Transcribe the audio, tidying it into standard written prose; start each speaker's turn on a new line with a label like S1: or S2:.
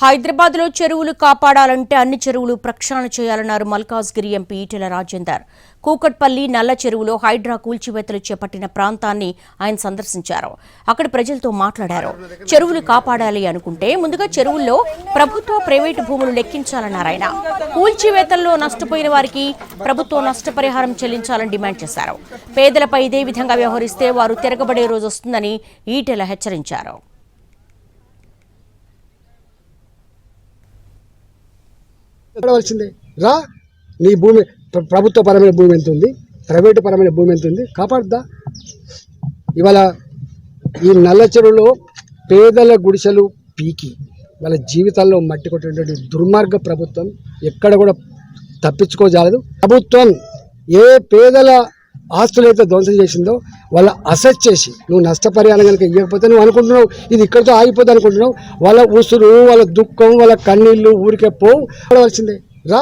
S1: హైదరాబాద్లో చెరువులు కాపాడాలంటే అన్ని చెరువులు ప్రక్షాళన చేయాలన్నారు మల్కాజ్గిరి ఎంపీ ఈటెల రాజేందర్. కూకట్పల్లి నల్ల చెరువులో హైడ్రా కూల్చివేతలు చేపట్టిన ప్రాంతాన్ని ఆయన సందర్శించారు. అక్కడి ప్రజలతో మాట్లాడారు. చెరువులు కాపాడాలి అనుకుంటే ముందుగా చెరువుల్లో ప్రభుత్వ ప్రైవేటు భూములు లెక్కించాలన్నారు ఆయన. కూల్చివేతల్లో నష్టపోయిన వారికి ప్రభుత్వం నష్టపరిహారం చెల్లించాలని డిమాండ్ చేశారు. పేదలపై ఇదే విధంగా వ్యవహరిస్తే వారు తిరగబడే రోజు వస్తుందని ఈటెల హెచ్చరించారు.
S2: రా నీ భూమి ప్రభుత్వ పరమైన భూమి ఎంత ఉంది, ప్రైవేటు పరమైన భూమి ఎంత ఉంది, కాపాడుద్దా. ఇవాళ ఈ నల్ల చెరువులో పేదల గుడిసెలు పీకి వాళ్ళ జీవితాల్లో మట్టి కొట్టినటువంటి దుర్మార్గ ప్రభుత్వం ఎక్కడ కూడా తప్పించుకోజాలదు. ప్రభుత్వం ఏ పేదల ఆస్తులైతే ధ్వంసం చేసిందో వాళ్ళ అసెట్ చేసి నువ్వు నష్టపరిహారం కనుక ఇవ్వకపోతే నువ్వు అనుకుంటున్నావు ఇది ఇక్కడితో ఆగిపోతుంది అనుకుంటున్నావు. వాళ్ళ ఉసురు, వాళ్ళ దుఃఖం, వాళ్ళ కన్నీళ్ళు ఊరికే పోవలసిందే. రా